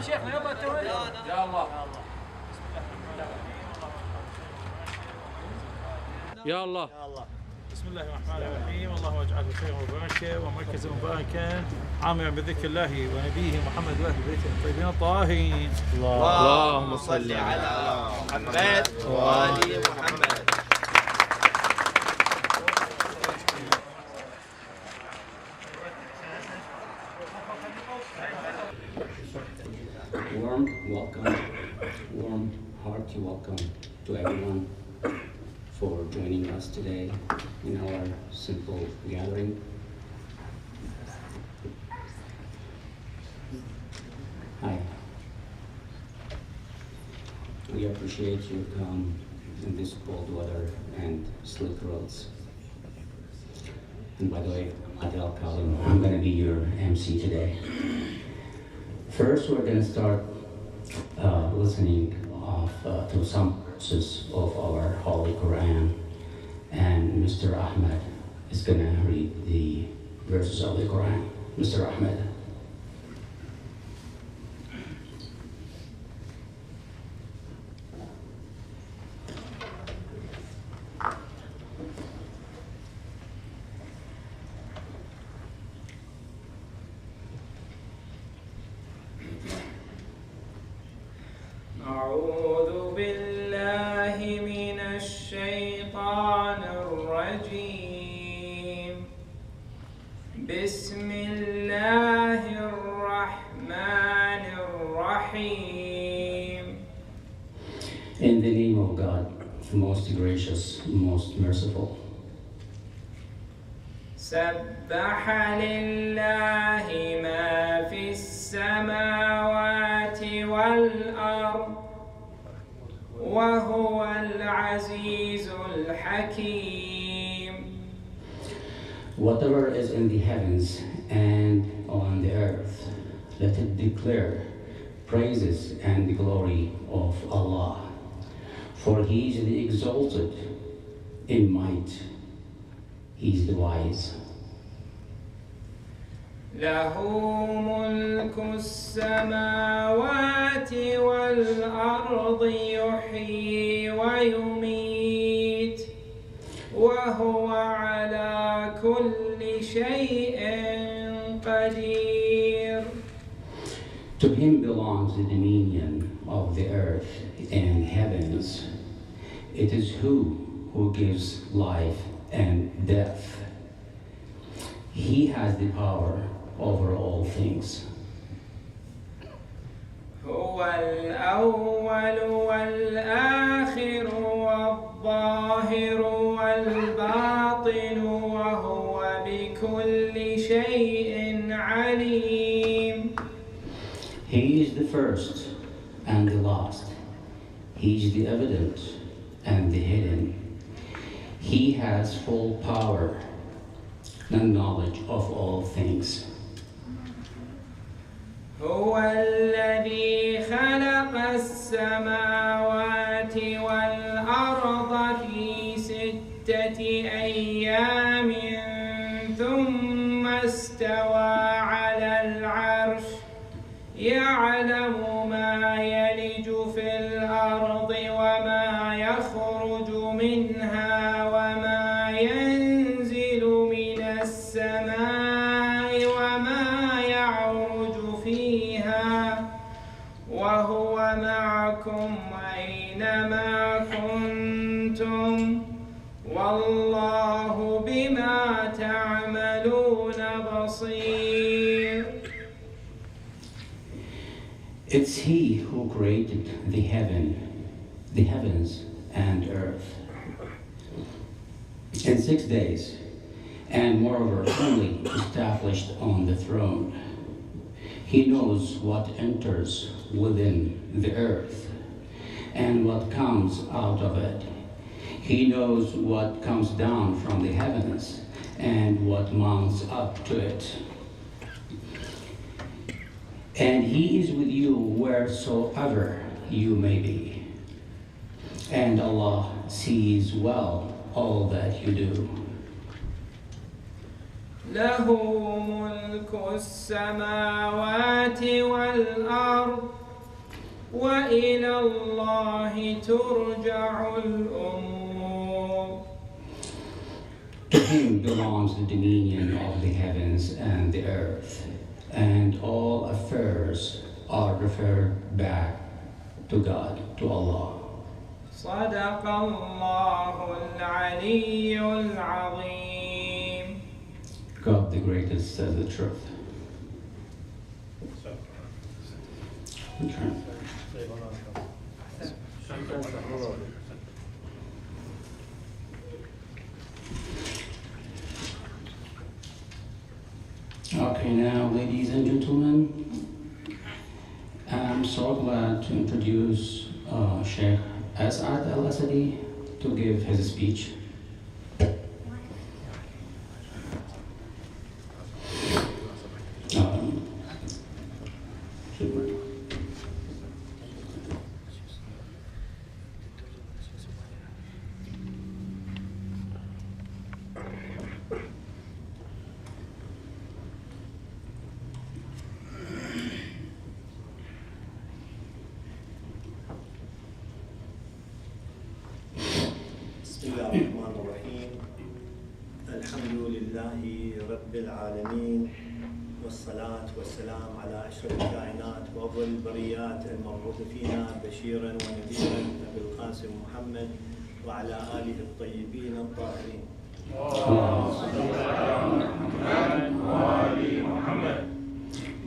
شيخنا يلا التوالي. يا الله يا الله. بسم الله الرحمن الرحيم. الله يجعله خير وبركه ومركز مباركا عامرا بذكر الله ونبيه محمد واهل بيته الطيبين الطاهرين. اللهم صل على محمد وآل محمد. Warm welcome, warm hearty welcome to everyone for joining us today in our simple gathering. Hi. We appreciate you come in this cold weather and slick roads. And by the way, I'm going to be your MC today. First, we're going to start listening to some verses of our Holy Quran, and Mr. Ahmed is going to read the verses of the Quran. Mr. Ahmed. أعوذ بالله من الشيطان الرجيم. بسم الله الرحمن الرحيم. In the name of God, the most gracious, most merciful. سبح لله ما في السماوات والأرض وهو العزيز الحكيم. Whatever is in the heavens and on the earth, let it declare praises and the glory of Allah. For He is the exalted in might, He is the wise. له ملك السماوات والأرض يحيي ويميت وهو على كل شيء قدير. To Him belongs the dominion of the earth and heavens. It is who gives life and death. He has the power over all things. هو الأول والآخر والظاهر والباطن وهو بكل شيء عليم. He is the first and the last. He is the evident and the hidden. He has full power and knowledge of all things. هو الذي خلق السماوات والأرض في 6 أيام ثم استوى على العرش يعلم ما يلج في الأرض وما يخرج منها وما ينزل من السماء وما يعرج فيها وهو معكم أينما كنتم والله بما تعملون بصير. It's He who created the heavens and earth in 6 days, and moreover firmly established on the throne. He knows what enters within the earth and what comes out of it. He knows what comes down from the heavens and what mounts up to it. And He is with you wheresoever you may be. And Allah sees well all that you do. له ملك السماوات والأرض وإلى الله ترجع الأمور. To him belongs the dominion of the heavens and the earth, and all affairs are referred back to God, to Allah. صدق الله العلي العظيم. God the greatest says the truth. Return. Okay, now, ladies and gentlemen, I'm so glad to introduce Sheikh As'ad al-Asadi to give his speech. بسم الله الرحمن الرحيم. الحمد لله رب العالمين، والصلاة والسلام على أشرف الكائنات وأفضل البريات المبعوث فينا بشيرا ونذيرا أبي القاسم محمد وعلى آله الطيبين الطاهرين.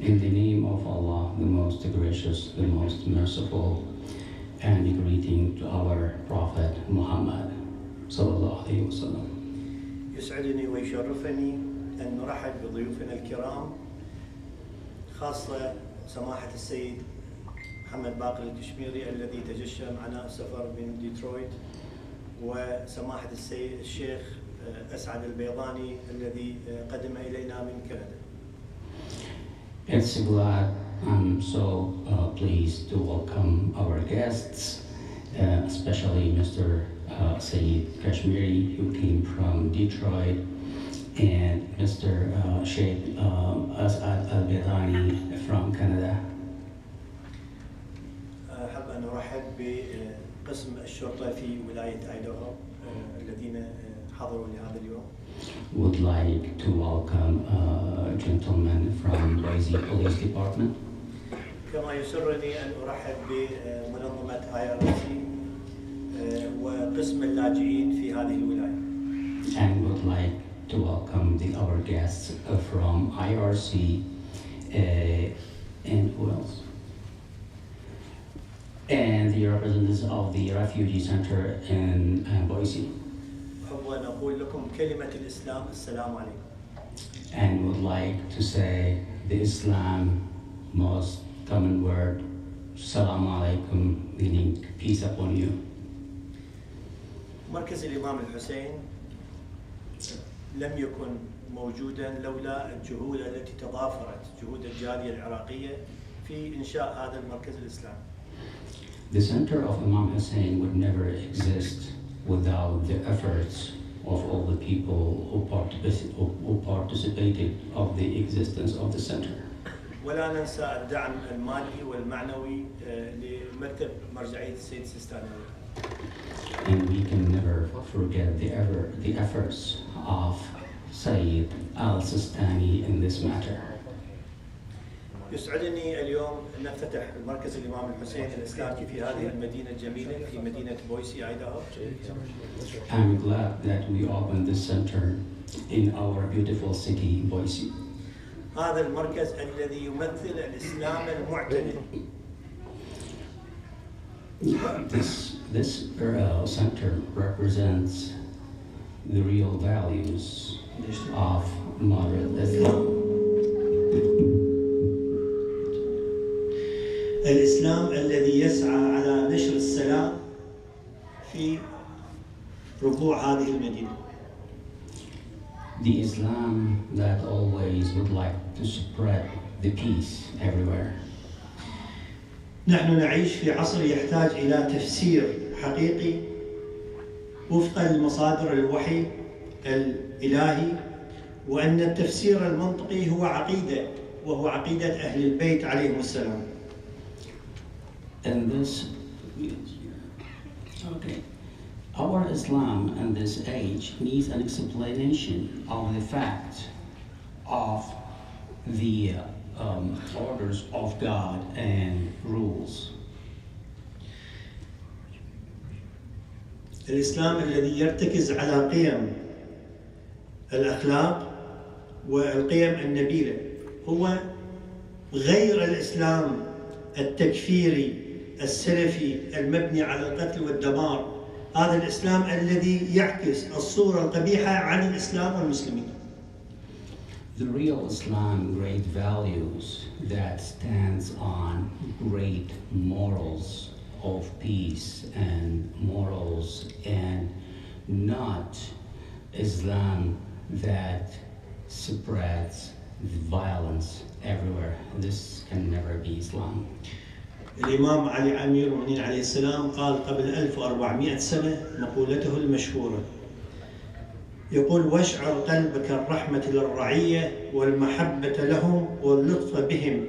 In the name of Allah, the most gracious, the most merciful, and a greeting to our Prophet Muhammad sallallahu alaihi wasallam. يسعدني ويشرفني أن نرحب بضيوفنا الكرام، خاصة سماحة السيد محمد باقر الكشميري الذي تجشم معنا السفر من ديترويت، وسماحة السيد الشيخ اسعد البيضاني الذي قدم إلينا من كندا. I'm so pleased to welcome our guests, especially Mr. Sayyid Kashmiri, who came from Detroit, and Mr. Sheikh As'ad al-Bidani from Canada. أحب أن أرحب بقسم الشرطة في ولاية ايداهو الذين حضروا لهذا اليوم. Would like to welcome a gentleman from Bويسي Police Department. كما يسرني أن أرحب بمنظمة IRC وقسم اللاجئين في هذه الولاية. And would like to welcome our guests from IRC and who else? And the representatives of the refugee center in Bويسي. أحب أن أقول لكم كلمة الاسلام السلام عليكم. And would like to say the Islam most common word, Salam alaikum, meaning peace upon you. مركز الامام الحسين لم يكن موجودا لولا الجهود التي تضافرت، جهود الجالية العراقية في إنشاء هذا المركز الاسلامي. The center of Imam Hussein would never exist without the efforts of all the people who participated of the existence of the center. ولا ننسى الدعم المالي والمعنوي لمكتب مرجعية السيد السيستاني. And we can never forget the efforts of Sayyid al-Sistani in this matter. يسعدني اليوم أن نفتتح مركز الامام الحسين الاسلامي في هذه المدينة الجميلة في مدينة بويسي ايداهو. I'm glad that we opened this center in our beautiful city, Bويسي. هذا المركز الذي يمثل الاسلام المعتدل. This center represents the real values of modern Islam. الاسلام الذي يسعى على نشر السلام في ربوع هذه المدينة. The Islam that always would like to spread the peace everywhere. نحن نعيش في عصر يحتاج إلى تفسير حقيقي وفقا لمصادر الوحي الإلهي وأن التفسير المنطقي هو عقيدة، وهو عقيدة أهل البيت عليهم السلام. And this, okay, our Islam in this age needs an explanation of the fact of the orders of God and rules. الإسلام الذي يرتكز على قيم الأخلاق والقيم النبيلة هو غير الإسلام التكفيري السلفي المبني على القتل والدمار. هذا الإسلام الذي يعكس الصورة القبيحة عن الإسلام والمسلمين. The real Islam, great values that stands on great morals of peace and morals, and not Islam that spreads violence everywhere. This can never be Islam. الامام علي امير المؤمنين عليه السلام قال قبل 1400 سنة مقولته المشهورة، يقول: واشعر قلبك الرحمة للرعية والمحبة لهم واللطف بهم،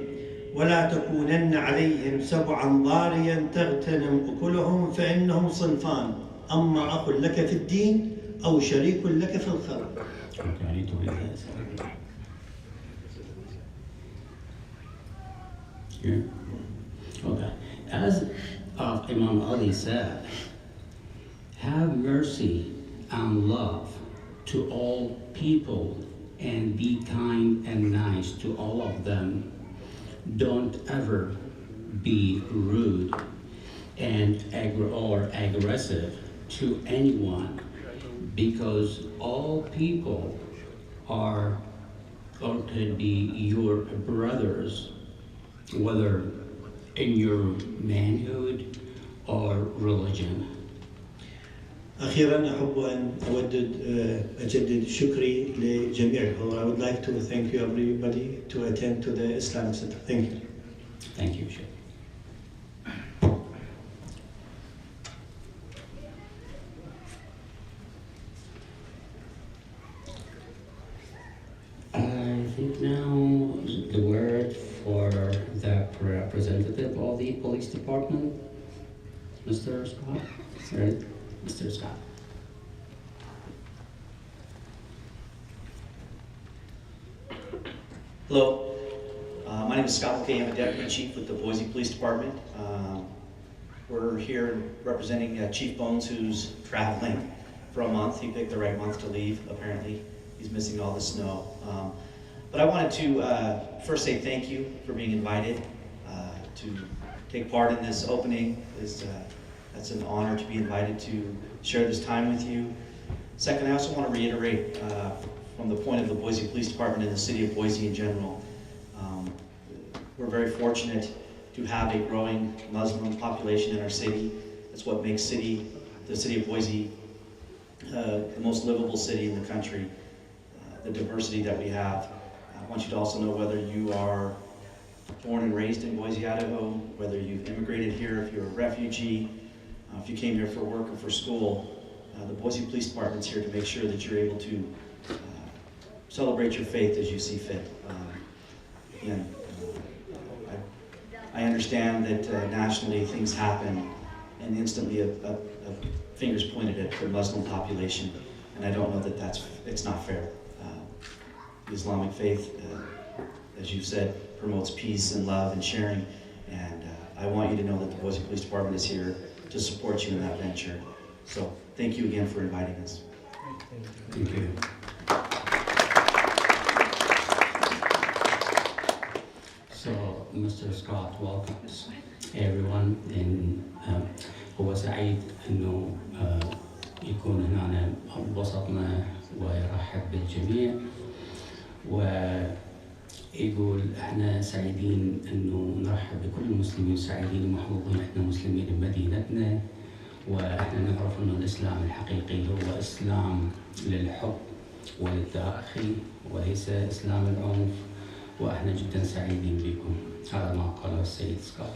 ولا تكونن عليهم سبعا ضاريا تغتنم أكلهم، فإنهم صنفان: أما أخ لك في الدين أو شريك لك في الخلق. Okay. As Imam Ali said, have mercy and love to all people and be kind and nice to all of them. Don't ever be rude and aggressive to anyone, because all people are or could be your brothers, whether in your manhood or religion. أخيراً أحب أن أجدد شكري لجميع الحضور. I would like to thank you everybody to attend to the Islamic Center. Thank you. Thank you, Sheikh. I think now the word for the representative of the police department, Mr. Scott. Sorry, Mr. Scott. Hello, my name is Scott Wokey. I'm a deputy chief with the Boise Police Department. We're here representing Chief Bones, who's traveling for a month. He picked the right month to leave, apparently. He's missing all the snow. But I wanted to first say thank you for being invited to take part in this opening. That's an honor to be invited to share this time with you. Second, I also want to reiterate from the point of the Boise Police Department and the city of Boise in general, we're very fortunate to have a growing Muslim population in our city. That's what makes the city of Boise the most livable city in the country, the diversity that we have. I want you to also know, whether you are born and raised in Boise, Idaho, whether you've immigrated here, if you're a refugee, if you came here for work or for school, the Boise Police Department's here to make sure that you're able to celebrate your faith as you see fit. Again, I understand that nationally things happen and instantly a finger's pointed at the Muslim population, and I don't know that it's not fair. The Islamic faith, as you've said, promotes peace and love and sharing, and I want you to know that the Boise Police Department is here to support you in that venture. So thank you again for inviting us. Thank you. So, Mr. Scott welcomes everyone, and هو سعيد إنه يكون هنا بوسطنا ويرحب بالجميع، ويقول احنا سعيدين إنه نرحب بكل المسلمين، سعيدين ومحظوظين احنا مسلمين بمدينتنا، واحنا نعرف إنه الإسلام الحقيقي هو إسلام للحب وللتأخي وليس إسلام العنف، واحنا جدا سعيدين بكم. هذا ما قاله السيد سكوت.